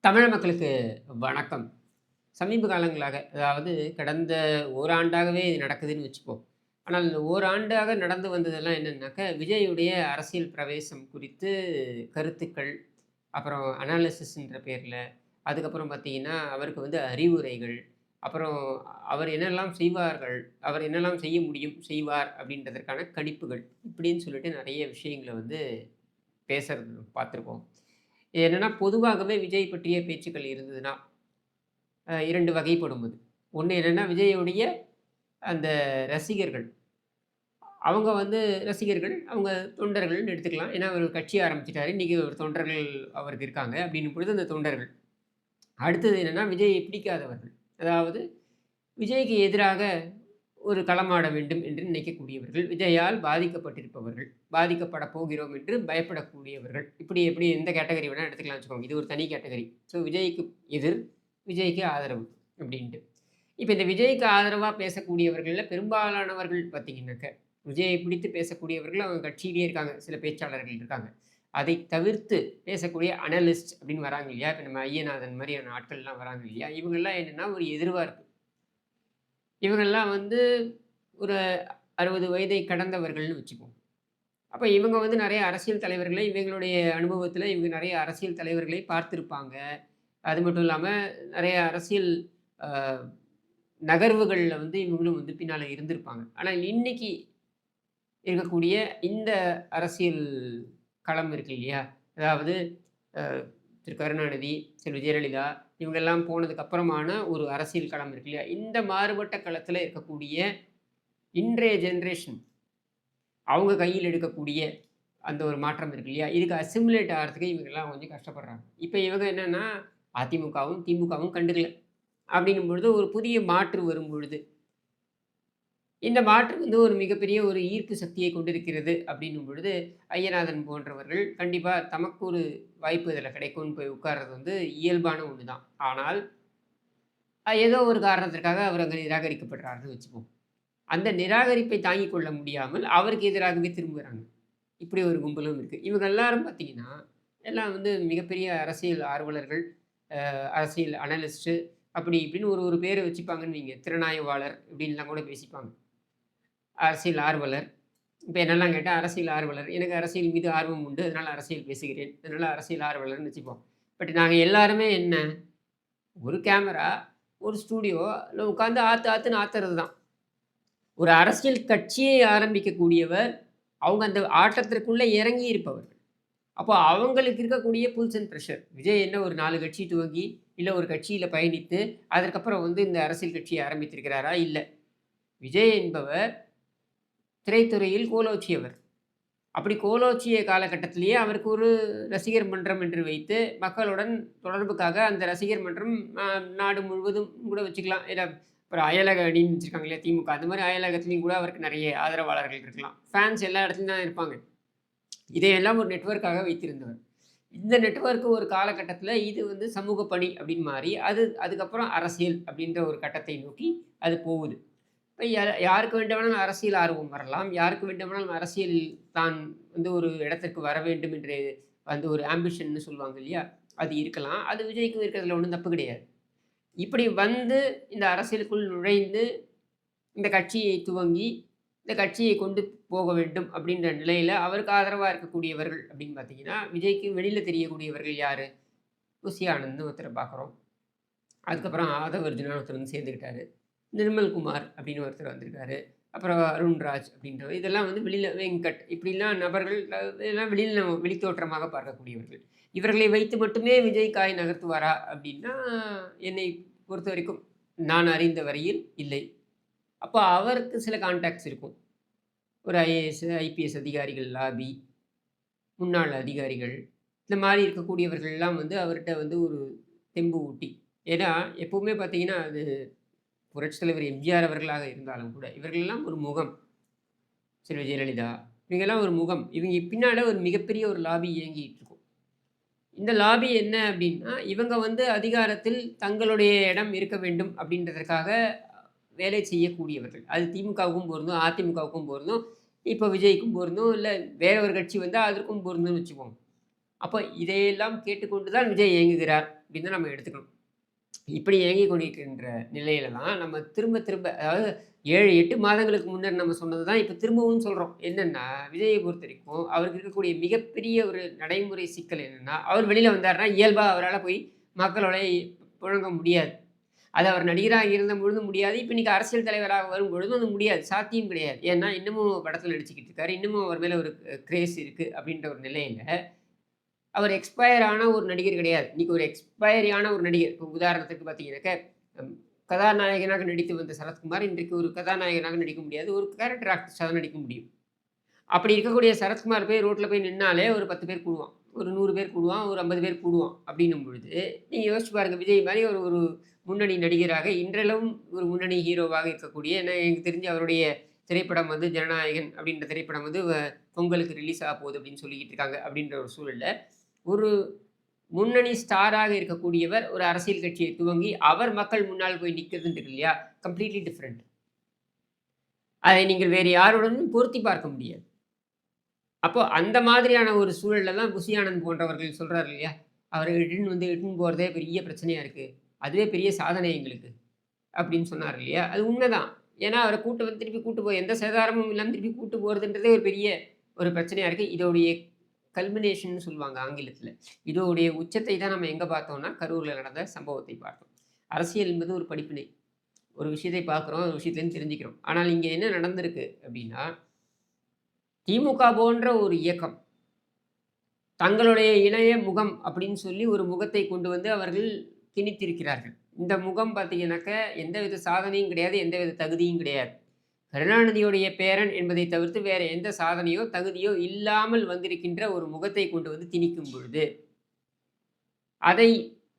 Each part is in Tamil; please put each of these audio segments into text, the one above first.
தமிழ் மக்களுக்கு வணக்கம். சமீப காலங்களாக, அதாவது கடந்த ஓராண்டாகவே இது நடக்குதுன்னு வச்சுப்போம். ஆனால் இந்த ஓராண்டாக நடந்து வந்ததெல்லாம் என்னன்னாக்க, விஜயுடைய அரசியல் பிரவேசம் குறித்து கருத்துக்கள், அப்புறம் அனாலிசிஸ்ன்ற பேர்ல, அதுக்கப்புறம் பார்த்தீங்கன்னா, அவருக்கு அறிவுரைகள், அப்புறம் அவர் என்னெல்லாம் செய்வார்கள், அவர் என்னெல்லாம் செய்ய முடியும், செய்வார் அப்படின்றதற்கான கணிப்புகள், இப்படின்னு சொல்லிட்டு நெறைய விஷயங்கள பேசுறது பார்த்துருக்கோம். என்னன்னா, பொதுவாகவே விஜய் பற்றிய பேச்சுக்கள் இருந்ததுன்னா, 2 வகைப்படும் அது. ஒண்ணு என்னன்னா, விஜயுடைய அந்த ரசிகர்கள். அவங்க ரசிகர்கள், அவங்க தொண்டர்கள்ன்னு எடுத்துக்கலாம். ஏன்னா, அவர் கட்சி ஆரம்பிச்சுட்டாரு. இன்னைக்கு ஒரு தொண்டர்கள் அவருக்கு இருக்காங்க. அப்படின்னும் பொழுது அந்த தொண்டர்கள். அடுத்தது என்னன்னா, விஜயை பிடிக்காதவர்கள். அதாவது விஜய்க்கு எதிராக ஒரு களமாட வேண்டும் என்று நினைக்கக்கூடியவர்கள். விஜயால் பாதிக்கப்பட்டிருப்பவர்கள். பாதிக்கப்படப் போகிறோம் என்று பயப்படக்கூடியவர்கள். இப்படி எப்படி எந்த கேட்டகரி வேணா எடுத்துக்கலாம்னு வச்சுக்கோங்க. இது ஒரு தனி கேட்டகரி. ஸோ விஜய்க்கு எதிர், விஜய்க்கு ஆதரவு அப்படின்ட்டு. இப்ப இந்த விஜய்க்கு ஆதரவா பேசக்கூடியவர்கள்ல பெரும்பாலானவர்கள் பார்த்தீங்கன்னாக்க, விஜயை பிடித்து பேசக்கூடியவர்கள் அவங்க கட்சியிலேயே இருக்காங்க. சில பேச்சாளர்கள் இருக்காங்க. அதை தவிர்த்து பேசக்கூடிய அனலிஸ்ட் அப்படின்னு வராங்க இல்லையா? இப்ப நம்ம ஐயநாதன் மாரியான ஆட்கள்லாம் வராங்க இல்லையா? இவங்கலாம் என்னன்னா ஒரு எதிர்பார்ப்பு. இவங்கெல்லாம் ஒரு 60 வயதை கடந்தவர்கள்னு வச்சுக்குவோம். அப்ப இவங்க நெறைய அரசியல் தலைவர்களை இவங்களுடைய அனுபவத்தில இவங்க நெறைய அரசியல் தலைவர்களை பார்த்திருப்பாங்க. அது மட்டும் இல்லாம நெறைய அரசியல் அ நகர்வுகள்ல இவங்களும் பின்னால இருந்திருப்பாங்க. ஆனா இன்னைக்கு இருக்கக்கூடிய இந்த அரசியல் களம் இருக்கு இல்லையா? அதாவது அ திரு கருணாநிதி, செல்வி ஜெயலலிதா இவங்கெல்லாம் போனதுக்கு அப்புறமான ஒரு அரசியல் களம் இருக்கு இல்லையா? இந்த மாறுபட்ட களத்தில இருக்கக்கூடிய இன்றைய ஜெனரேஷன் அவங்க கையில் எடுக்கக்கூடிய அந்த ஒரு மாற்றம் இருக்கு இல்லையா? இதுக்கு அசிமுலேட் ஆகுறதுக்கு இவங்கலாம் கொஞ்சம் கஷ்டப்படுறாங்க. இப்ப இவங்க என்னன்னா, அதிமுகவும், திமுகவும் கண்டுக்கல. அப்படின்னும் பொழுது ஒரு புதிய மாற்று வரும்பொழுது, இந்த மாற்று ஒரு மிகப்பெரிய ஒரு ஈர்ப்பு சக்தியை கொண்டிருக்கிறது அப்படின்னும் பொழுது, ஐயநாதன் போன்றவர்கள் கண்டிப்பா தமக்கு ஒரு வாய்ப்பு இதில கிடைக்கும்னு போய் உட்கார்றது இயல்பான ஒண்ணு தான். ஆனால், ஏதோ ஒரு காரணத்திற்காக அவர் அங்க நிராகரிக்கப்படுறார்ன்னு வச்சுப்போம். அந்த நிராகரிப்பை தாங்கிக் கொள்ள முடியாமல் அவருக்கு எதிராகவே திரும்புறாங்க. இப்படி ஒரு கும்பலும் இருக்கு. இவங்க எல்லாரும் பார்த்தீங்கன்னா, எல்லாம் மிகப்பெரிய அரசியல் ஆர்வலர்கள், அரசியல் அனலிஸ்ட்டு அப்படி இப்படின்னு ஒரு ஒரு பேர வச்சுப்பாங்கன்னு வைங்க. திறனாய்வாளர் இப்படின்லாம் கூட பேசிப்பாங்க. அரசியல் ஆர்வலர். இப்ப என்னெல்லாம் கேட்டா அரசியல் ஆர்வலர். எனக்கு அரசியல் மீது ஆர்வம் உண்டு. அதனால அரசியல் பேசுகிறேன். அதனால அரசியல் ஆர்வலர்ன்னு வச்சுப்போம். பட் நாங்க எல்லாருமே என்ன? ஒரு கேமரா, ஒரு ஸ்டூடியோல உட்கார்ந்து ஆத்து ஆத்துன்னு ஆத்துறது தான். ஒரு அரசியல் கட்சியை ஆரம்பிக்கக்கூடியவர், அவங்க அந்த ஆட்டத்திற்குள்ள இறங்கி இருப்பவர்கள். அப்போ அவங்களுக்கு இருக்கக்கூடிய புல்ஸ் அண்ட் பிரஷர். விஜய் என்ன ஒரு 4 கட்சி துவங்கி, இல்ல ஒரு கட்சியில பயணித்து, அதற்கப்புறம் இந்த அரசியல் கட்சியை ஆரம்பித்திருக்கிறாரா? இல்ல. விஜய் என்பவர் திரைத்துறையில் கோலோச்சியவர். அப்படி கோலோச்சிய காலகட்டத்திலேயே அவருக்கு ஒரு ரசிகர் மன்றம் என்று வைத்து, மக்களுடன் தொடர்புக்காக அந்த ரசிகர் மன்றம் நாடு முழுவதும் கூட வச்சுக்கலாம். இல்ல ஒரு அயலக அணின்னு வச்சிருக்காங்க இல்லையா திமுக. அந்த மாரி அயலகத்திலயும் கூட அவருக்கு நெறைய ஆதரவாளர்கள் இருக்கலாம். ஃபேன்ஸ் எல்லா இடத்துலயும் தான் இருப்பாங்க. இதையெல்லாம் ஒரு நெட்வொர்க்காக வைத்திருந்தவர். இந்த நெட்வொர்க் ஒரு காலகட்டத்தில இது சமூக பணி அப்படின்னு மாறி, அதுக்கப்புறம் அரசியல் அப்படின்ற ஒரு கட்டத்தை நோக்கி அது போகுது. இப்ப யாருக்கு வேண்டுமானாலும் அரசியல் ஆர்வம் வரலாம். யாருக்கு வேண்டுமானாலும் அரசியல் தான் ஒரு இடத்திற்கு வர வேண்டும் என்று ஒரு ஆம்பிஷன்னு சொல்லுவாங்க இல்லையா? அது இருக்கலாம். அது விஜய்க்கும் இருக்கிறதுல ஒண்ணும் தப்பு கிடையாது. இப்படி இந்த அரசியலுக்குள் நுழைந்து, இந்த கட்சியை துவங்கி, இந்த கட்சியை கொண்டு போக வேண்டும் அப்படின்ற நிலையில அவருக்கு ஆதரவா இருக்கக்கூடியவர்கள் அப்படின்னு பார்த்தீங்கன்னா, விஜய்க்கு வெளியில தெரியக்கூடியவர்கள் யாரு? புசி ஆனந்த்ன்னு ஒருத்தர பார்க்குறோம். அதுக்கப்புறம் ஆதவ் அர்ஜுனான்னு ஒருத்தர் சேர்ந்துக்கிட்டாரு. நிர்மல் குமார் அப்படின்னு ஒருத்தர் வந்திருக்காரு. அப்புறம் அருண்ராஜ் அப்படின்றவர். இதெல்லாம் வெளியில வெங்கட் இப்படிலாம் நபர்கள் இதெல்லாம் வெளியில நம்ம வெளித்தோற்றமாக பார்க்கக்கூடியவர்கள். இவர்களை வைத்து மட்டுமே விஜய் காய் நகர்த்துவாரா? அப்படின்னா, என்னை பொறுத்தவரைக்கும் நான் அறிந்த வரையில் இல்லை. அப்ப அவருக்கு சில கான்டாக்ட்ஸ் இருக்கும். ஒரு ஐஏஎஸ், ஐபிஎஸ் அதிகாரிகள் லாபி, முன்னாள் அதிகாரிகள், இந்த மாரி இருக்கக்கூடியவர்கள்லாம் அவர்ட்ட ஒரு தெம்பு ஊட்டி. ஏன்னா, எப்பவுமே பார்த்தீங்கன்னா, அது புரட்சித் தலைவர் எம்ஜிஆர் அவர்களாக இருந்தாலும் கூட, இவர்கள்லாம் ஒரு முகம். செல்வி ஜெயலலிதா, இவங்கலாம் ஒரு முகம். இவங்க பின்னால ஒரு மிகப்பெரிய ஒரு லாபி இயங்கிட்டு இருக்கும். இந்த லாபி என்ன அப்டின்னா, இவங்க அதிகாரத்தில் தங்களுடைய இடம் இருக்க வேண்டும் அப்டின்றதற்காக வேலை செய்யக்கூடியவர்கள். அது திமுகவுக்கும் பொருந்தும், அதிமுகவுக்கும் பொருந்தும், இப்ப விஜய்க்கும் பொருந்தும், இல்ல வேற ஒரு கட்சி வந்தா அதற்கும் பொருந்தும்னு வச்சுக்குவோம். அப்போ இதையெல்லாம் கேட்டுக்கொண்டு தான் விஜய் இயங்குகிறார் அப்படின்னு தான் நம்ம எடுத்துக்கணும். இப்படி இயங்கிக் கொண்டிருக்கின்ற நிலையில தான் நம்ம திரும்ப திரும்ப அதாவது 7, 8 மாதங்களுக்கு முன்னர் நம்ம சொன்னது தான் இப்ப திரும்பவும் சொல்றோம். என்னன்னா, விஜயை பொறுத்தவரைக்கும் அவருக்கு இருக்கக்கூடிய மிகப்பெரிய ஒரு நடைமுறை சிக்கல் என்னன்னா, அவர் வெளியில வந்தாருன்னா இயல்பா அவரால போய் மக்களோட புழங்க முடியாது. அது அவர் நடிகராக இருந்தபொழுது முடியாது. இப்ப இன்னைக்கு அரசியல் தலைவராக வரும்பொழுதும் அது முடியாது. சாத்தியம் கிடையாது. ஏன்னா, இன்னமும் படத்துல நடிச்சுக்கிட்டு இருக்காரு. இன்னமும் அவர் மேல ஒரு கிரேஸ் இருக்கு அப்படின்ற ஒரு நிலையில அவர் எக்ஸ்பயர் ஆன ஒரு நடிகர் கிடையாது. இன்னைக்கு ஒரு எக்ஸ்பயரி ஆன ஒரு நடிகர். இப்போ உதாரணத்துக்கு பார்த்தீங்கன்னாக்க, ம் கதாநாயகனாக நடித்து வந்த சரத்குமார் இன்றைக்கு ஒரு கதாநாயகனாக நடிக்க முடியாது. ஒரு கேரக்டர் ஆர்டிஸ்ட்டா தான் நடிக்க முடியும். அப்படி இருக்கக்கூடிய சரத்குமார் போய் ரோட்ல போய் நின்னாலே ஒரு 10 பேர் கூடுவான். ஒரு 100 பேர் கூடுவான். ஒரு 50 பேர் கூடுவான். அப்படின்னும் பொழுது, நீங்க யோசிச்சு பாருங்க. விஜய் மாரி ஒரு ஒரு முன்னணி நடிகராக இன்றளவும் ஒரு முன்னணி ஹீரோவாக இருக்கக்கூடிய எனக்கு தெரிஞ்சு அவருடைய திரைப்படம் வந்து ஜனநாயகன் அப்படின்ற திரைப்படம் வந்து பொங்கலுக்கு ரிலீஸ் ஆக போகுது அப்படின்னு சொல்லிக்கிட்டு இருக்காங்க. அப்படின்ற ஒரு சூழல்ல, ஒரு முன்னணி ஸ்டாராக இருக்கக்கூடியவர் ஒரு அரசியல் கட்சியை துவங்கி, அவர் மக்கள் முன்னால் போய் நிற்கிறதுன்னு இருக்கு இல்லையா? Completely different. அதை நீங்கள் வேறு யாருடனும் பொருத்தி பார்க்க முடியாது. அப்போ அந்த மாதிரியான ஒரு சூழல்ல தான் புஷி ஆனந்த் போன்றவர்கள் சொல்றாரு இல்லையா? அவர இட்டுன்னு போறதே பெரிய பிரச்சனையா இருக்கு. அதுவே பெரிய சாதனை எங்களுக்கு. அப்படின்னு சொன்னார் இல்லையா? அது உண்மைதான். ஏன்னா அவர கூட்டு வந்து திருப்பி கூட்டு போய் எந்த சேதாரமும் இல்லாம திருப்பி கூட்டு போறதுன்றதே ஒரு பெரிய ஒரு பிரச்சனையா இருக்கு. இதோடைய கல்மினேஷன்னு சொல்லுவாங்க ஆங்கிலத்தில. இதோடைய உச்சத்தை தான் நம்ம எங்க பார்த்தோம்னா, கரூர்ல நடந்த சம்பவத்தை பார்த்தோம். அரசியல் என்பது ஒரு படிப்பினை. ஒரு விஷயத்தை பார்க்குறோம், ஒரு விஷயத்துலேருந்து தெரிஞ்சுக்கிறோம். ஆனால் இங்க என்ன நடந்திருக்கு அப்படின்னா, திமுக போன்ற ஒரு இயக்கம், தங்களுடைய இணைய முகம் அப்படின்னு சொல்லி ஒரு முகத்தை கொண்டு வந்து அவர்கள் திணித்திருக்கிறார்கள். இந்த முகம் பார்த்தீங்கன்னாக்க, எந்தவித சாதனையும் கிடையாது, எந்தவித தகுதியும் கிடையாது. கருணாநிதியுடைய பேரன் என்பதை தவிர்த்து வேற எந்த சாதனையோ, தகுதியோ இல்லாமல் வந்திருக்கின்ற ஒரு முகத்தை கொண்டு வந்து திணிக்கும் பொழுது, அதை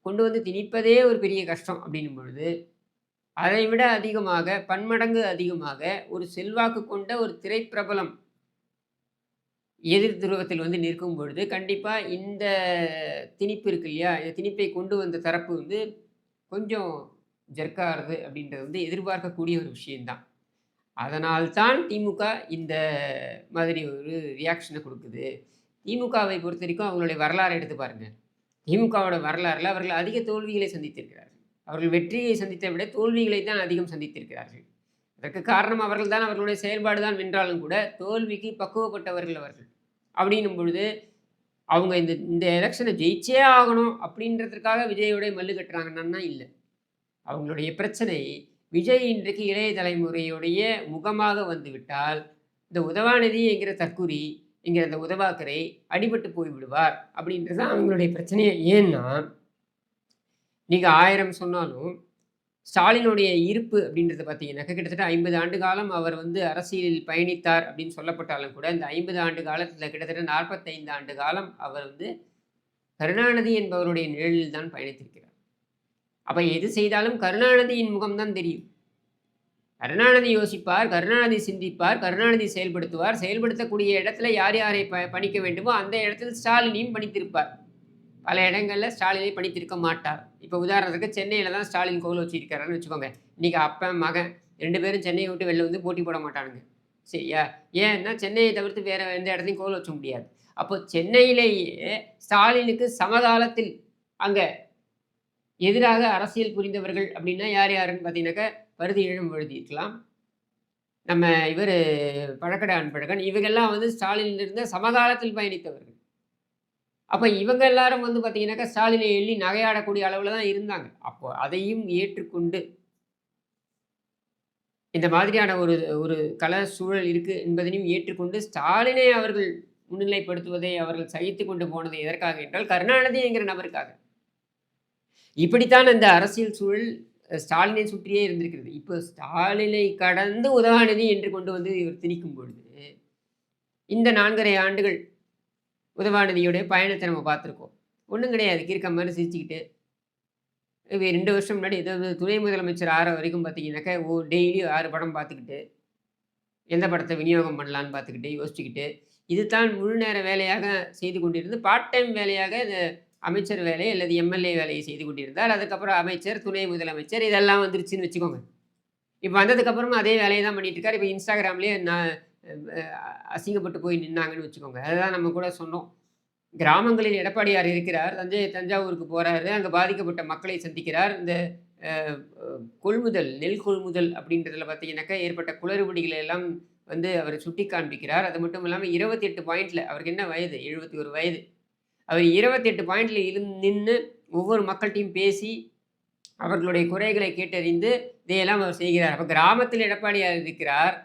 கொண்டு வந்து திணிப்பதே ஒரு பெரிய கஷ்டம் அப்படின்னும் பொழுது, அதை விட அதிகமாக, பன்மடங்கு அதிகமாக ஒரு செல்வாக்கு கொண்ட ஒரு திரைப்பிரபலம் எதிர் துருவத்தில் வந்து நிற்கும் பொழுது, கண்டிப்பா இந்த திணிப்பு இருக்கு இல்லையா? இந்த திணிப்பை கொண்டு வந்த தரப்பு வந்து கொஞ்சம் ஜெர்க் ஆறது அப்படின்றது வந்து எதிர்பார்க்கக்கூடிய ஒரு விஷயம் தான். அதனால் தான் திமுக இந்த மாதிரி ஒரு ரியாக்ஷன குடுக்குது. திமுகவை பொறுத்தவரைக்கும் அவங்களுடைய வரலாற எடுத்து பாருங்க. திமுகவோட வரலாறுல அவர்கள் அதிக தோல்விகளை சந்தித்திருக்கிறார்கள். அவர்கள் வெற்றியை சந்தித்த விட தோல்விகளை தான் அதிகம் சந்தித்திருக்கிறார்கள். அதற்கு காரணம் அவர்கள் தான், அவர்களுடைய செயல்பாடு தான் வென்றாலும் கூட, தோல்விக்கு பக்குவப்பட்டவர்கள் அவர்கள். அப்படின்னும் பொழுது, அவங்க இந்த இந்த எலக்ஷன ஜெயிச்சே ஆகணும் அப்படின்றதுக்காக விஜயோட மல்லு கட்டுறாங்கன்னா இல்ல. அவங்களுடைய பிரச்சனை, விஜய் இன்றைக்கு இளைய தலைமுறையுடைய முகமாக வந்துவிட்டால், இந்த உதவாநிதி என்கிற தற்குறி, என்கிற அந்த உதவாக்கரை அடிபட்டு போய் விடுவார். அப்படின்றது தான் அவங்களுடைய பிரச்சனையே. ஏன்னா, நீங்க 1000 சொன்னாலும், ஸ்டாலினுடைய இருப்பு அப்படின்றது பார்த்தீங்கன்னாக்க, கிட்டத்தட்ட 50 ஆண்டு காலம் அவர் வந்து அரசியலில் பயணித்தார் அப்படின்னு சொல்லப்பட்டாலும் கூட, இந்த 50 ஆண்டு காலத்தில கிட்டத்தட்ட 45 ஆண்டு காலம் அவர் வந்து கருணாநிதி என்பவருடைய நிழலில் தான் பயணித்திருக்கிறார். அப்ப எது செய்தாலும் கருணாநிதியின் முகம் தான் தெரியும். கருணாநிதி யோசிப்பார், கருணாநிதி சிந்திப்பார், கருணாநிதி செயல்படுத்துவார். செயல்படுத்தக்கூடிய இடத்துல யார் யாரை பணிக்க வேண்டுமோ, அந்த இடத்தில் ஸ்டாலினையும் பணித்திருப்பார். பல இடங்கள்ல ஸ்டாலினை பணித்திருக்க மாட்டார். இப்போ உதாரணத்துக்கு சென்னையில தான் ஸ்டாலின் கோல் வச்சிருக்காருன்னு வச்சுக்கோங்க. இன்னைக்கு அப்பன், மகன் 2 பேரும் சென்னைய விட்டு வெளில வந்து போட்டி போட மாட்டானுங்க. சரியா? ஏன்னா சென்னையை தவிர்த்து வேற எந்த இடத்தையும் கோல் வச்ச முடியாது. அப்போ சென்னையிலேயே ஸ்டாலினுக்கு சமகாலத்தில் அங்க எதிராக அரசியல் புரிந்தவர்கள் அப்படின்னா யார் யாருன்னு பார்த்தீங்கன்னாக்கா, பரிதி இளம்வழுதி இருக்கலாம். நம்ம இவரு பழக்கடை அன்பழகன் இவங்கெல்லாம் வந்து ஸ்டாலினில் இருந்த சமகாலத்தில் பயணித்தவர்கள். அப்ப இவங்க எல்லாரும் வந்து பார்த்தீங்கன்னாக்கா, ஸ்டாலினை எள்ளி நகையாடக்கூடிய அளவுல தான் இருந்தாங்க. அப்போ அதையும் ஏற்றுக்கொண்டு, இந்த மாதிரியான ஒரு ஒரு கள சூழல் இருக்கு என்பதனையும் ஏற்றுக்கொண்டு, ஸ்டாலினை அவர்கள் முன்னிலைப்படுத்துவதை அவர்கள் சகித்துக் கொண்டு போனது எதற்காக என்றால், கருணாநிதி என்கிற நபருக்காக. இப்படித்தான் அந்த அரசியல் சூழல் ஸ்டாலினை சுற்றியே இருந்திருக்கிறது. இப்போ ஸ்டாலினை கடந்து உதயநிதி என்று கொண்டு வந்து இவர் திணிக்கும் பொழுது, இந்த 4 1/2 ஆண்டுகள் உதயநிதியுடைய பயணத்தை நம்ம பார்த்துருக்கோம். ஒண்ணும் கிடையாது. கிறுக்க மாரி சிரிச்சுக்கிட்டு, 2 வருஷம் முன்னாடி ஏதோ துணை முதலமைச்சர் ஆற வரைக்கும் பார்த்தீங்கன்னாக்கா, டெய்லி 6 படம் பார்த்துக்கிட்டு, எந்த படத்த விநியோகம் பண்ணலான்னு பார்த்துக்கிட்டு, யோசிச்சுக்கிட்டு, இதுதான் முழு நேர வேலையாக செய்து கொண்டிருந்து, பார்ட் டைம் வேலையாக இந்த அமைச்சர் வேலை அல்லது எம்எல்ஏ வேலையை செய்து கொண்டிருந்தார். அதுக்கப்புறம் அமைச்சர், துணை முதலமைச்சர் இதெல்லாம் வந்துருச்சுன்னு வச்சுக்கோங்க. இப்ப வந்ததுக்கப்புறமா அதே வேலைய தான் பண்ணிட்டு இருக்காரு. இப்ப Instagramலயே நான் அசிங்கப்பட்டு போய் நின்னாங்கன்னு வச்சுக்கோங்க. அதுதான் நம்ம கூட சொன்னோம். கிராமங்களில் எடப்பாடியார் இருக்கிறார். தஞ்சாவூருக்கு போறாரு. அங்க பாதிக்கப்பட்ட மக்களை சந்திக்கிறார். இந்த அ கொள்முதல், நெல் கொள்முதல் அப்படின்றதுல பார்த்தீங்கன்னாக்கா, ஏற்பட்ட குளறுபடிகளை எல்லாம் அவர் சுட்டி காண்பிக்கிறார். அது மட்டும் இல்லாம 28 பாயிண்ட்ல அவருக்கு என்ன வயது? 71 வயது. அவர் 28 பாயிண்ட்ல நின்னு ஒவ்வொரு மக்கள்ட்டயும் பேசி, அவர்களுடைய குறைகளை கேட்டறிந்து, இதையெல்லாம் அவர் செய்கிறார். அப்ப கிராமத்தில் எடப்பாடியார் இருக்கிறார்.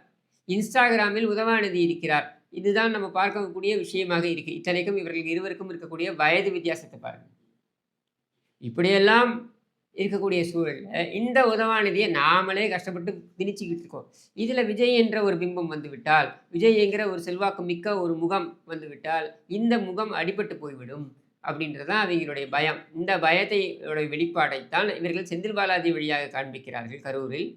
இன்ஸ்டாகிராமில் உதவாநிதி இருக்கிறார். இதுதான் நம்ம பார்க்கக்கூடிய விஷயமாக இருக்கு. இத்தனைக்கும் இவர்கள் இருவருக்கும் இருக்கக்கூடிய வயது வித்தியாசத்தை பாருங்க. இப்படியெல்லாம் இருக்கக்கூடிய சூழல்ல, இந்த உதவாநிதியை நாமளே கஷ்டப்பட்டு திணிச்சுக்கிட்டு இருக்கோம். இதுல விஜய் என்ற ஒரு பிம்பம் வந்துவிட்டால், விஜய் என்கிற ஒரு செல்வாக்கு மிக்க ஒரு முகம் வந்துவிட்டால், இந்த முகம் அடிபட்டு போய்விடும் அப்படின்றது தான் அவங்களுடைய பயம். இந்த பயத்தை வெளிப்பாடைத்தான் இவர்கள் செந்தில் பாலாஜி வழியாக காண்பிக்கிறார்கள் கரூரில்.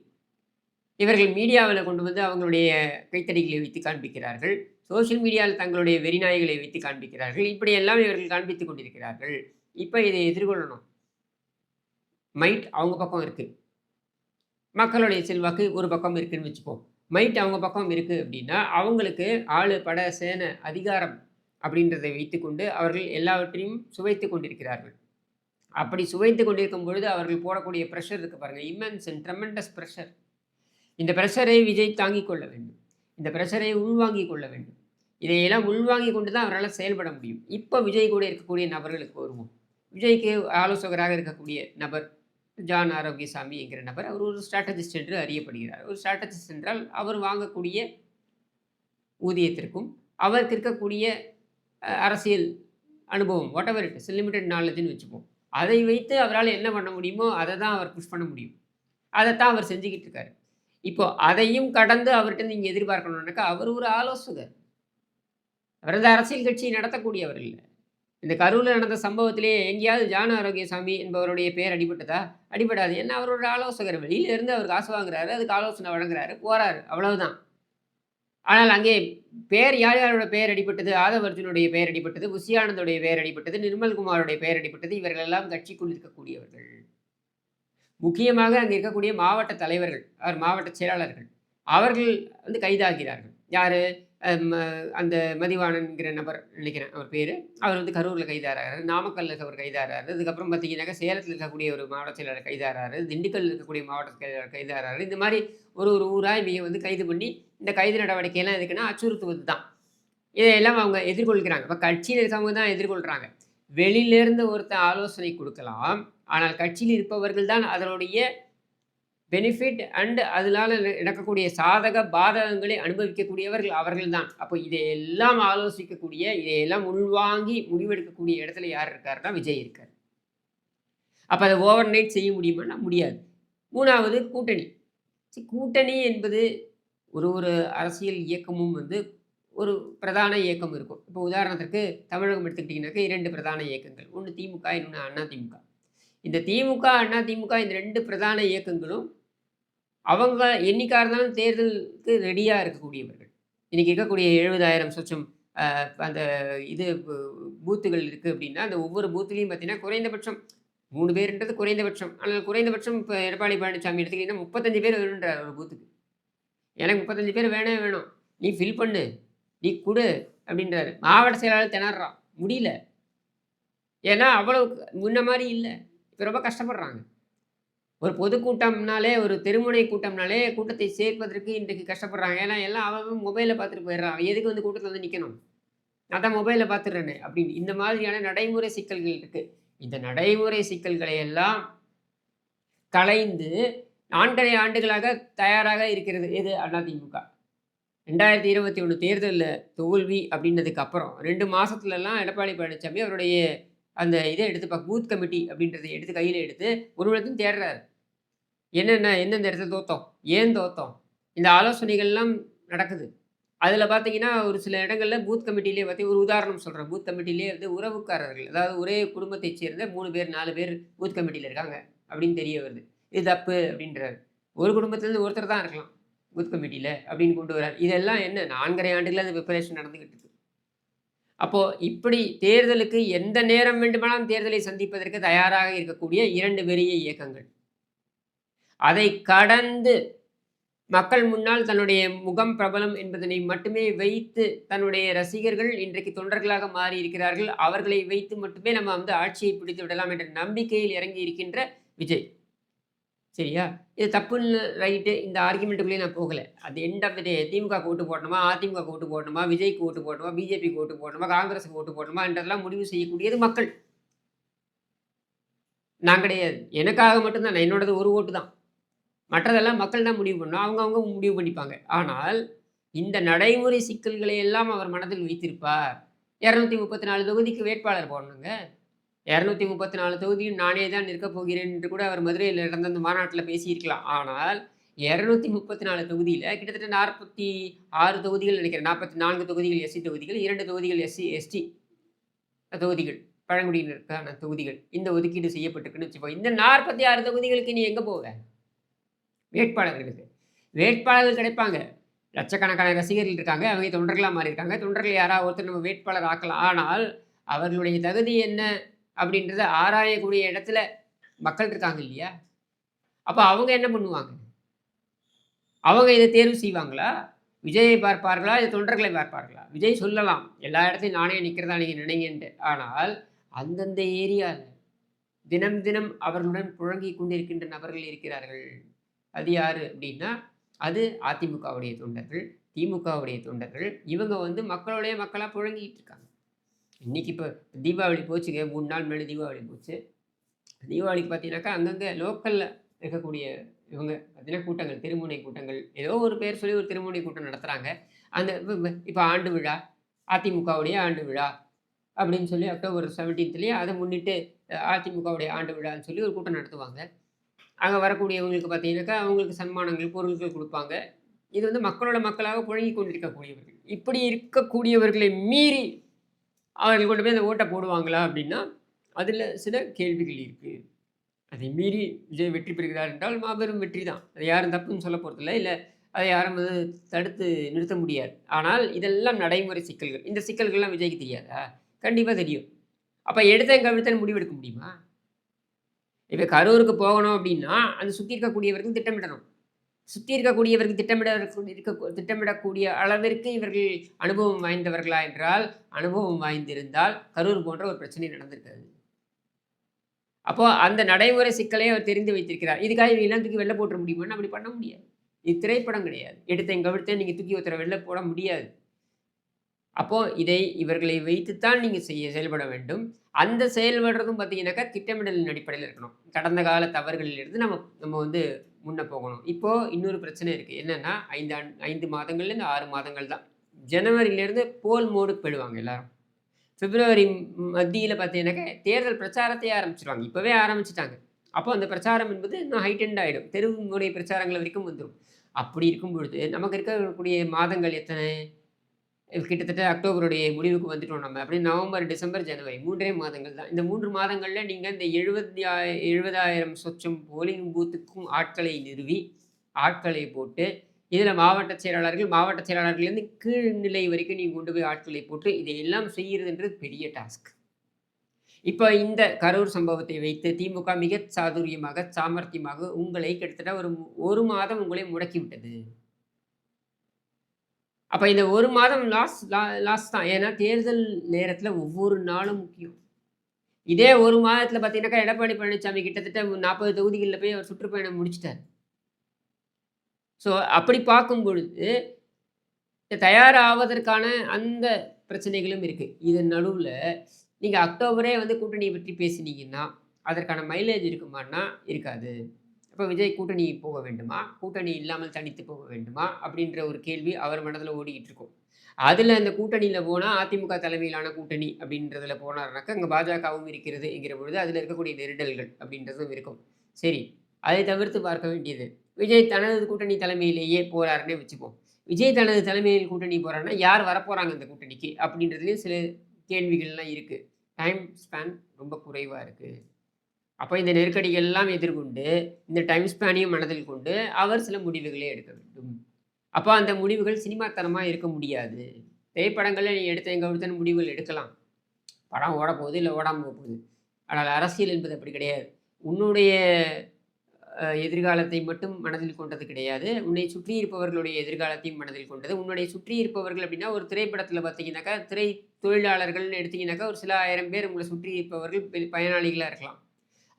இவர்கள் மீடியாவில் கொண்டு வந்து அவங்களுடைய கைத்தடிகளை வைத்து காண்பிக்கிறார்கள். சோசியல் மீடியாவில் தங்களுடைய வெறிநாய்களை வைத்து காண்பிக்கிறார்கள். இப்படியெல்லாம் இவர்கள் காண்பித்துக் கொண்டிருக்கிறார்கள். இப்போ இதை எதிர்கொள்ளணும். மைட் அவங்க பக்கம் இருக்கு. மக்களுடைய செல்வாக்கு ஒரு பக்கம் இருக்குன்னு வச்சுப்போம். மைட் அவங்க பக்கம் இருக்கு அப்படின்னா, அவங்களுக்கு ஆளு, பட, சேனை, அதிகாரம் அப்படின்றதை வைத்துக்கொண்டு அவர்கள் எல்லாவற்றையும் சுவைத்து கொண்டிருக்கிறார்கள். அப்படி சுவைத்து கொண்டிருக்கும் பொழுது அவர்கள் போடக்கூடிய ப்ரெஷர் இருக்கு பாருங்க. Immense and tremendous pressure. இந்த ப்ரெஷரை விஜய் தாங்கிக் கொள்ள வேண்டும். இந்த ப்ரெஷரை உள்வாங்கிக் கொள்ள வேண்டும். இதையெல்லாம் உள்வாங்கி கொண்டு தான் அவரால் செயல்பட முடியும். இப்போ விஜய் கூட இருக்கக்கூடிய நபர்களுக்கு வருவோம். விஜய்க்கு ஆலோசகராக இருக்கக்கூடிய நபர் ஜான் ஆரோக்கியசாமி என்கிற நபர். அவர் ஒரு ஸ்ட்ராட்டஜிஸ்ட் என்று அறியப்படுகிறார். ஒரு ஸ்ட்ராட்டஜிஸ்ட் என்றால் அவர் வாங்கக்கூடிய ஊதியத்திற்கும் அவருக்கு இருக்கக்கூடிய அரசியல் அனுபவம், whatever it is, limited நாலேஜ்னு வச்சுப்போம். அதை வைத்து அவரால் என்ன பண்ண முடியுமோ அதை தான் அவர் புஷ் பண்ண முடியும். அதைத்தான் அவர் செஞ்சுக்கிட்டு இருக்காரு. இப்போ அதையும் கடந்து அவர்கிட்ட நீங்கள் எதிர்பார்க்கணும்னாக்கா, அவர் ஒரு ஆலோசகர். அவர் அந்த அரசியல் கட்சியை நடத்தக்கூடியவர் இல்லை. இந்த கரூரில் நடந்த சம்பவத்திலே எங்கேயாவது ஜான் ஆரோக்கியசாமி என்பவருடைய பெயர் அடிபட்டதா? அடிபடாது. ஏன்னா அவரோட ஆலோசகர். வெளியிலேருந்து அவர் காசு வாங்குறாரு, அதுக்கு ஆலோசனை வழங்குறாரு, போறாரு, அவ்வளவுதான். ஆனால் அங்கே யார் யாரோட பெயர் அடிபட்டது? ஆதவ் அர்ஜுனுடைய பெயர் அடிபட்டது, புஷி ஆனந்தோடைய பெயர் அடிபட்டது, நிர்மல்குமாருடைய பெயர் அடிபட்டது. இவர்கள் எல்லாம் கட்சிக்குள் இருக்கக்கூடியவர்கள். முக்கியமாக அங்கே இருக்கக்கூடிய மாவட்ட தலைவர்கள், மாவட்ட செயலாளர்கள், அவர்கள் கைதாகிறார்கள். யாரு? அந்த மதிவாணன்கிற நபர் நினைக்கிறேன் அவர் பேர். அவர் கரூரில் கைதாகிறாரு. நாமக்கல்லில் அவர் கைதாகிறாரு. அதுக்கப்புறம் பார்த்தீங்கன்னாக்கா சேலத்தில் இருக்கக்கூடிய ஒரு மாவட்ட செயலாளர் கைதாகிறாரு. திண்டுக்கல் இருக்கக்கூடிய மாவட்ட செயலாளர் கைதாகிறாரு. இந்த மாதிரி ஒரு ஊராக இவங்க கைது பண்ணி, இந்த கைது நடவடிக்கையெல்லாம் எதுக்குன்னா அச்சுறுத்துவது தான். இதையெல்லாம் அவங்க எதிர்கொள்கிறாங்க. இப்போ கட்சியில் இருக்கவங்க தான் எதிர்கொள்கிறாங்க. வெளியிலேருந்து ஒருத்தர் ஆலோசனை கொடுக்கலாம். ஆனால் கட்சியில் இருப்பவர்கள் தான் அதனுடைய பெனிஃபிட் அண்ட் அதனால நடக்கக்கூடிய சாதக பாதகங்களை அனுபவிக்கக்கூடியவர்கள் அவர்கள் தான். அப்போ இதையெல்லாம் ஆலோசிக்கக்கூடிய, இதையெல்லாம் உள்வாங்கி முடிவெடுக்கக்கூடிய இடத்துல யார் இருக்காருன்னா விஜய் இருக்கார். அப்போ அதை ஓவர் நைட் செய்ய முடியுமான்னா முடியாது. 3வது கூட்டணி. கூட்டணி என்பது ஒரு அரசியல் இயக்கமும் ஒரு பிரதான இயக்கம் இருக்கும். இப்போ உதாரணத்திற்கு தமிழகம் எடுத்துக்கிட்டிங்கனாக்கா 2 பிரதான இயக்கங்கள். ஒன்று திமுக, இன்னொன்று அண்ணா திமுக. இந்த திமுக, அண்ணா திமுக இந்த 2 பிரதான இயக்கங்களும் அவங்க என்னைக்காக இருந்தாலும் தேர்தலுக்கு ரெடியாக இருக்கக்கூடியவர்கள். இன்றைக்கி இருக்கக்கூடிய 70,000 சொச்சம் அந்த பூத்துகள் இருக்குது அப்படின்னா, அந்த ஒவ்வொரு பூத்துலேயும் பார்த்தீங்கன்னா குறைந்தபட்சம் 3 பேருன்றது குறைந்தபட்சம். ஆனால் குறைந்தபட்சம் இப்போ எடப்பாடி பழனிசாமி எடுத்துக்கிட்டிங்கன்னா 35 பேர் வேணுன்றார் ஒரு பூத்துக்கு. எனக்கு 35 பேர் வேணும், நீ ஃபில் பண்ணு, நீ கொடு அப்படின்றாரு. மாவட்ட செயலாளர் திணறான், முடியல. ஏன்னா அவ்வளோ முன்ன மாதிரி இல்லை. இப்போ ரொம்ப கஷ்டப்படுறாங்க. ஒரு பொதுக்கூட்டம்னாலே, ஒரு தெருமுனை கூட்டம்னாலே கூட்டத்தை சேர்ப்பதற்கு இன்றைக்கு கஷ்டப்படுறாங்க. ஏன்னா எல்லாம் அவன் மொபைலில் பார்த்துட்டு போயிடுறான். எதுக்கு கூட்டத்தில் நிற்கணும், அதான் மொபைலில் பார்த்துடுறேனே அப்படின்னு. இந்த மாதிரியான நடைமுறை சிக்கல்கள் இருக்குது. இந்த நடைமுறை சிக்கல்களை எல்லாம் களைந்து 4.5 ஆண்டுகளாக தயாராக இருக்கிறது எது? அதிமுக. 2021 தேர்தலில் தோல்வி அப்படின்றதுக்கு அப்புறம் 2 மாதத்துலலாம் எடப்பாடி பழனிசாமி அவருடைய அந்த இதை எடுத்து பூத் கமிட்டி அப்படின்றத எடுத்து கையில் எடுத்து ஒரு இடத்தையும் தேடுறாரு. எந்தெந்த இடத்துல தோத்தோம், ஏன் தோத்தோம், இந்த ஆலோசனைகள்லாம் நடக்குது. அதில் பார்த்தீங்கன்னா ஒரு சில இடங்களில் பூத் கமிட்டிலே ஒரு உதாரணம் சொல்கிறேன். பூத் கமிட்டிலே உறவுக்காரர்கள், அதாவது ஒரே குடும்பத்தைச் சேர்ந்த 3 பேர் 4 பேர் பூத் கமிட்டியில் இருக்காங்க அப்படின்னு தெரிய வருது. இது தப்பு அப்படின்றாரு. ஒரு குடும்பத்துலேருந்து ஒருத்தர் தான் இருக்கலாம் பூத் கமிட்டியில் அப்படின்னு கொண்டு வர்றாரு. இதெல்லாம் என்ன 4.5 ஆண்டுகளில் அந்த ப்ரிப்பரேஷன் நடந்துக்கிட்டு இருக்கு. அப்போது இப்படி தேர்தலுக்கு எந்த நேரம் வேண்டுமானாலும் தேர்தலை சந்திப்பதற்கு தயாராக இருக்கக்கூடிய 2 பெரிய இயக்கங்கள். அதை கடந்து மக்கள் முன்னால் தன்னுடைய முகம் பிரபலம் என்பதனை மட்டுமே வைத்து தன்னுடைய ரசிகர்கள் இன்றைக்கு தொண்டர்களாக மாறி இருக்கிறார்கள். அவர்களை வைத்து மட்டுமே நம்ம வந்து ஆட்சியை பிடித்து விடலாம் என்ற நம்பிக்கையில் இறங்கி இருக்கின்ற விஜய். சரியா? இது தப்புன்னு ரைட்டு. இந்த ஆர்குமெண்ட்டுக்குள்ளேயே நான் போகல. At the end of the day திமுகவுக்கு ஓட்டு போடணுமா? அதிமுகவுக்கு ஓட்டு போடணுமா? விஜய்க்கு ஓட்டு போடணுமா? பிஜேபிக்கு ஓட்டு போடணுமா? காங்கிரஸுக்கு ஓட்டு போடணுமா? என்றதெல்லாம் முடிவு செய்யக்கூடியது மக்கள். நான் கிடையாது. எனக்காக மட்டும் தான். என்னோடது ஒரு ஓட்டு தான். மற்றதெல்லாம் மக்கள் தான் முடிவு பண்ணணும். அவங்கவங்க முடிவு பண்ணிப்பாங்க. ஆனால் இந்த நடைமுறை சிக்கல்களை எல்லாம் அவர் மனதில் வைத்திருப்பார். 234 தொகுதிக்கு வேட்பாளர் போடணுங்க. 234 தொகுதியும் நானே தான் நிற்கப் போகிறேன் என்று கூட அவர் மதுரையில் நடந்த அந்த மாநாட்டில பேசியிருக்கலாம். ஆனால் 234 தொகுதியில கிட்டத்தட்ட 46 தொகுதிகள் நினைக்கிறேன். 44 தொகுதிகள் எஸ்சி தொகுதிகள், 2 தொகுதிகள் எஸ்டி தொகுதிகள். பழங்குடியினருக்கான தொகுதிகள். இந்த ஒதுக்கீடு செய்யப்பட்டிருக்குன்னு வச்சுக்கோ. இந்த 46 தொகுதிகளுக்கு நீ எங்க போவ? வேட்பாளர்களுக்கு. வேட்பாளர்கள் கிடைப்பாங்க. லட்சக்கணக்கான ரசிகர்கள் இருக்காங்க. அவங்க தொண்டர்களா மாறியிருக்காங்க. தொண்டர்கள் யாராவது ஒருத்தர் நம்ம வேட்பாளர் ஆக்கலாம். ஆனால் அவர்களுடைய தகுதி என்ன அப்படின்றத ஆராயக்கூடிய இடத்துல மக்கள் இருக்காங்க இல்லையா? அப்ப அவங்க என்ன பண்ணுவாங்க? அவங்க இத தேர்வு செய்வாங்களா? விஜயை பார்ப்பார்களா? இல்ல தொண்டர்களை பார்ப்பார்களா? விஜய் சொல்லலாம், எல்லா இடத்துலயும் நானே நிற்கிறதா நீங்க நினைங்கன்ட்டு. ஆனால் அந்தந்த ஏரியால தினம் தினம் அவர்களுடன் புழங்கிக் கொண்டிருக்கின்ற நபர்கள் இருக்கிறார்கள். அது யாரு அப்படின்னா, அது அதிமுகவுடைய தொண்டர்கள், திமுகவுடைய தொண்டர்கள். இவங்க வந்து மக்களுடைய மக்களா புழங்கிட்டு இருக்காங்க. இன்னைக்கு இப்போ தீபாவளி போச்சுங்க. 3 நாள் முன்னாடி தீபாவளி போச்சு. தீபாவளிக்கு பார்த்தீங்கன்னாக்கா, அங்கங்க லோக்கல்ல இருக்கக்கூடிய இவங்க பார்த்தீங்கன்னா கூட்டங்கள், திருமுனை கூட்டங்கள், ஏதோ ஒரு பேர் சொல்லி ஒரு திருமுனை கூட்டம் நடத்துறாங்க. அந்த இப்போ ஆண்டு விழா, அதிமுகவுடைய ஆண்டு விழா அப்படின்னு சொல்லி அக்டோபர் 17த்லயே அதை முன்னிட்டு அதிமுகவுடைய ஆண்டு விழான்னு சொல்லி ஒரு கூட்டம் நடத்துவாங்க. அங்கே வரக்கூடியவங்களுக்கு பார்த்தீங்கன்னாக்கா, அவங்களுக்கு சன்மானங்கள், பொருட்கள் குடுப்பாங்க. இது வந்து மக்களோட மக்களாக புழங்கிக் கொண்டிருக்கக்கூடியவர்கள். இப்படி இருக்கக்கூடியவர்களை மீறி அவர்கள் கொண்டு போய் அந்த ஓட்ட போடுவாங்களா அப்படின்னா, அதில சில கேள்விகள் இருக்கு. அதை மீறி விஜய் வெற்றி பெறுகிறார் என்றால் மாபெரும் வெற்றி தான். அதை யாரும் தப்புன்னு சொல்ல போறதில்ல. இல்ல அதை யாரும் வந்து தடுத்து நிறுத்த முடியாது. ஆனால் இதெல்லாம் நடைமுறை சிக்கல்கள். இந்த சிக்கல்கள்லாம் விஜய்க்கு தெரியாதா? கண்டிப்பா தெரியும். அப்ப எடுத்தேன் கவிழ்த்தேன்னு முடிவெடுக்க முடியுமா? இப்ப கரூருக்கு போகணும் அப்படின்னா, அந்த சுத்தி இருக்கக்கூடியவர்கள் திட்டமிடணும். சுத்தி இருக்கக்கூடியவர்கள் திட்டமிடக்கூடிய அளவிற்கு இவர்கள் அனுபவம் வாய்ந்தவர்களா என்றால், அனுபவம் வாய்ந்திருந்தால் கரூர் போன்ற ஒரு பிரச்சனை நடந்திருக்காது. அப்போ அந்த நடைமுறை சிக்கலை அவர் தெரிந்து வைத்திருக்கிறார். இதுக்காக இவங்கெல்லாம் தூக்கி வெளில போட்டுற முடியுமான்னா, அப்படி பண்ண முடியாது. இது திரைப்படம் கிடையாது. எடுத்தேன் கவிழ்த்தேன் நீங்க தூக்கி ஒருத்தர வெளில போட முடியாது. அப்போ இவர்களை வைத்துத்தான் நீங்க செயல்பட வேண்டும். அந்த செயல்படுறதும் பார்த்தீங்கன்னாக்கா, திட்டமிடலின் அடிப்படையில இருக்கணும். கடந்த கால தவறுகளிலிருந்து நம்ம வந்து முன்ன போகணும். இப்போ இன்னொரு பிரச்சனை இருக்கு. என்னன்னா 5 மாதங்கள்லேருந்து 6 மாதங்கள் தான். ஜனவரியிலேருந்து போல் மோடுக்கு போயிடுவாங்க எல்லாரும். பிப்ரவரி மத்தியில பார்த்தீங்கன்னாக்கா, தேர்தல் பிரச்சாரத்தையே ஆரம்பிச்சுருவாங்க. இப்பவே ஆரம்பிச்சுட்டாங்க. அப்போ அந்த பிரச்சாரம் என்பது இன்னும் ஹைட்டெண்ட் ஆயிடும். தெரு முனை பிரச்சாரங்கள் வரைக்கும் வந்துரும். அப்படி இருக்கும் பொழுது, நமக்கு இருக்கக்கூடிய மாதங்கள் எத்தனை? கிட்டத்தட்ட அக்டோபருடைய முடிவுக்கு வந்துட்டோம் நம்ம. அப்படியே நவம்பர், டிசம்பர், ஜனவரி 3 மாதங்கள் தான். இந்த 3 மாதங்கள்ல நீங்க இந்த 70,000 சொச்சம் போலிங் பூத்துக்கும் ஆட்களை நிறுவி, ஆட்களை போட்டு, இதில மாவட்ட செயலாளர்கள்லேருந்து கீழ் நிலை வரைக்கும் நீங்க கொண்டு போய் ஆட்களை போட்டு, இதையெல்லாம் செய்றதுன்றது பெரிய டாஸ்க். இப்ப இந்த கரூர் சம்பவத்தை வைத்து திமுக மிக சாதுரியமாக, சாமர்த்தியமாக உங்களை கிட்டத்தட்ட ஒரு 1 மாதம் உங்களை முடக்கிவிட்டது. அப்ப இந்த 1 மாதம் லாஸ் தான். ஏன்னா தேர்தல் நேரத்தில ஒவ்வொரு நாளும் முக்கியம். இதே 1 மாதத்தில பார்த்தீங்கன்னாக்கா, எடப்பாடி பழனிசாமி கிட்டத்தட்ட 40 தொகுதிகள்ல போய் அவர் சுற்றுப்பயணம் முடிச்சுட்டாரு. ஸோ அப்படி பார்க்கும் பொழுது, தயாராவதற்கான அந்த பிரச்சனைகளும் இருக்கு. இதன் நடுவுல நீங்க அக்டோபரே வந்து கூட்டணிய பற்றி பேசினீங்கன்னா, அதற்கான மைலேஜ் இருக்குமான்னா, இருக்காது. அப்ப விஜய் கூட்டணி போக வேண்டுமா? கூட்டணி இல்லாமல் தனித்து போக வேண்டுமா? அப்படின்ற ஒரு கேள்வி அவர் மனதில ஓடிக்கிட்டு இருக்கும். அதுல அந்த கூட்டணியில போனா அதிமுக தலைமையிலான கூட்டணி அப்படின்றதுல போனாருனாக்கா, அங்க பாஜகவும் இருக்கிறது என்கிற பொழுது, அதில இருக்கக்கூடிய நெருடல்கள் அப்படின்றதும் இருக்கும். சரி, அதை தவிர்த்து பார்க்க வேண்டியது. விஜய் தனது கூட்டணி தலைமையிலேயே போறாருன்னே வச்சுப்போம். விஜய் தனது தலைமையில் கூட்டணி போறாருன்னா, யார் வரப்போறாங்க அந்த கூட்டணிக்கு? அப்படின்றதுலயும் சில கேள்விகள்லாம் இருக்கு. டைம் ஸ்பேன் ரொம்ப குறைவா இருக்கு. அப்ப இந்த நெருக்கடிகள் எல்லாம் எதிர்கொண்டு, இந்த டைம் ஸ்பேனையும் மனதில் கொண்டு, அவர் சில முடிவுகளை எடுக்க வேண்டும். அப்ப அந்த முடிவுகள் சினிமாத்தனமா இருக்க முடியாது. திரைப்படங்கள்ல நீ எடுத்தேன் கவிழ்த்தேன்னு முடிவுகள் எடுக்கலாம். படம் ஓடப்போகுது, இல்ல ஓடாம போகுது. ஆனால் அரசியல் என்பது அப்படி கிடையாது. உன்னுடைய எதிர்காலத்தை மட்டும் மனதில் கொண்டது கிடையாது. உன்னை சுற்றி இருப்பவர்களுடைய எதிர்காலத்தையும் மனதில் கொண்டது. உன்னுடைய சுற்றி இருப்பவர்கள் அப்படின்னா, ஒரு திரைப்படத்தில பார்த்தீங்கன்னாக்கா, திரை தொழிலாளர்கள்னு எடுத்தீங்கன்னாக்கா, ஒரு சில 1000 பேர் உங்கள சுற்றி இருப்பவர்கள் பயனாளிகளா இருக்கலாம்.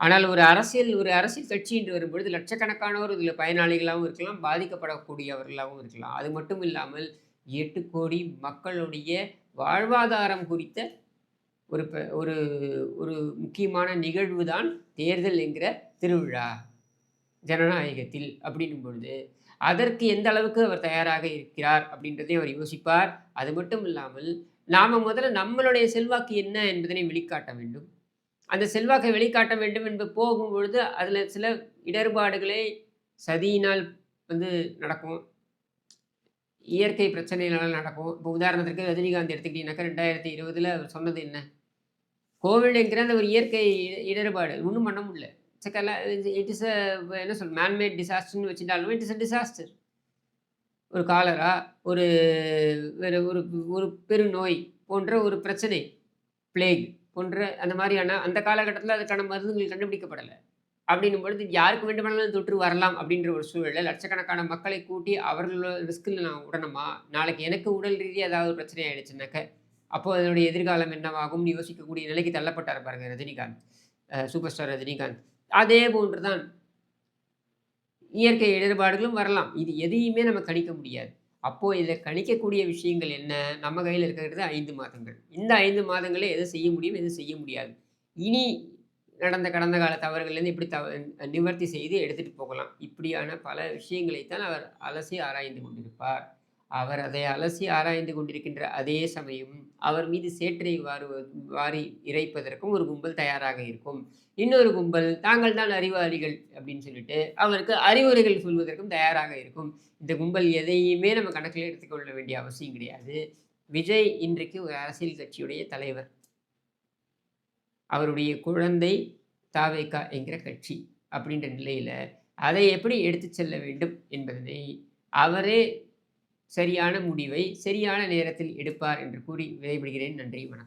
ஆனால் ஒரு அரசியல் கட்சி என்று வரும்பொழுது லட்சக்கணக்கானோர் இதில பயனாளிகளாகவும் இருக்கலாம், பாதிக்கப்படக்கூடியவர்களாகவும் இருக்கலாம். அது மட்டும் இல்லாமல் 8,00,00,000 மக்களுடைய வாழ்வாதாரம் குறித்த ஒரு ஒரு ஒரு முக்கியமான நிகழ்வு தான் தேர்தல் என்கிற திருவிழா. ஜனநாயகத்தில் அப்படின்னும் பொழுது, அதற்கு எந்த அளவுக்கு அவர் தயாராக இருக்கிறார் அப்படின்றதையும் அவர் யோசிப்பார். அது மட்டும் இல்லாமல், நாம முதல்ல நம்மளுடைய செல்வாக்கு என்ன என்பதனை வெளிக்காட்ட வேண்டும். அந்த செல்வாக்கை வெளிக்காட்ட வேண்டும் என்று போகும்பொழுது, அதில சில இடர்பாடுகளே சதியினால் வந்து நடக்கும். இயற்கை பிரச்சனையினால நடக்கும். இப்போ உதாரணத்திற்கு ரஜினிகாந்த் எடுத்துக்கிட்டீங்கன்னாக்கா 2020ல அவர் சொன்னது என்ன? கோவிட் என்கிற அந்த ஒரு இயற்கை இடர்பாடு. ஒண்ணும் பண்ண முடியல. இட்ஸ் எ கலா இட் இஸ் அ என்ன சொல்ல மேன் மேட் டிசாஸ்டர்ன்னு வச்சுட்டாலும் இட் இஸ் அ டிசாஸ்டர். ஒரு காலரா, ஒரு வேற ஒரு ஒரு பெருநோய் போன்ற ஒரு பிரச்சனை, பிளேக் போன்ற அந்த மாரியான அந்த காலகட்டத்தில அதுக்கான மருந்துகள் கண்டுபிடிக்கப்படல. அப்படின்னும் பொழுது யாருக்கு வேண்டுமானாலும் தொற்று வரலாம் அப்படின்ற ஒரு சூழல்ல லட்சக்கணக்கான மக்களை கூட்டி அவர்கள ரிஸ்க்ல நான் விடணுமா? நாளைக்கு எனக்கு உடல் ரீதியா ஏதாவது ஒரு பிரச்சனை ஆயிடுச்சுனாக்க, அப்போ அதனுடைய எதிர்காலம் என்னவாகும்னு யோசிக்கக்கூடிய நிலைக்கு தள்ளப்பட்டார் பாருங்க ரஜினிகாந்த். Super star Rajinikanth. அதே போன்று தான் இயற்கை இடர்பாடுகளும் வரலாம். இது எதையுமே நம்ம கணிக்க முடியாது. அப்போ இதில கணிக்கக்கூடிய விஷயங்கள் என்ன? நம்ம கையில இருக்கிறது 5 மாதங்கள். இந்த 5 மாதங்கள்ல எத செய்ய முடியும், எது செய்ய முடியாது. இனி கடந்த கால தவறுகள்லேருந்து எப்படி நிவர்த்தி செய்து எடுத்துட்டு போகலாம். இப்படியான பல விஷயங்களைத்தான் அவர் அலசி ஆராய்ந்து கொண்டிருப்பார். அவர் அதை அலசி ஆராய்ந்து கொண்டிருக்கின்ற அதே சமயம், அவர் மீது சேற்றை வாரி இறைப்பதற்கும் ஒரு கும்பல் தயாராக இருக்கும். இன்னொரு கும்பல் தாங்கள் தான் அறிவாளிகள் அப்படின்னு சொல்லிட்டு, அவருக்கு அறிவுரைகள் சொல்வதற்கும் தயாராக இருக்கும். இந்த கும்பல் எதையுமே நம்ம கணக்கில் எடுத்துக்கொள்ள வேண்டிய அவசியம் கிடையாது. விஜய் இன்றைக்கு ஒரு அரசியல் கட்சியுடைய தலைவர். அவருடைய குழந்தை தாவேகா என்கிற கட்சி அப்படின்ற நிலையில, அதை எப்படி எடுத்துச் செல்ல வேண்டும் என்பதனை அவரே சரியான முடிவை சரியான நேரத்தில் எடுப்பார் என்று கூறி விடைபெறுகிறேன். நன்றி, வணக்கம்.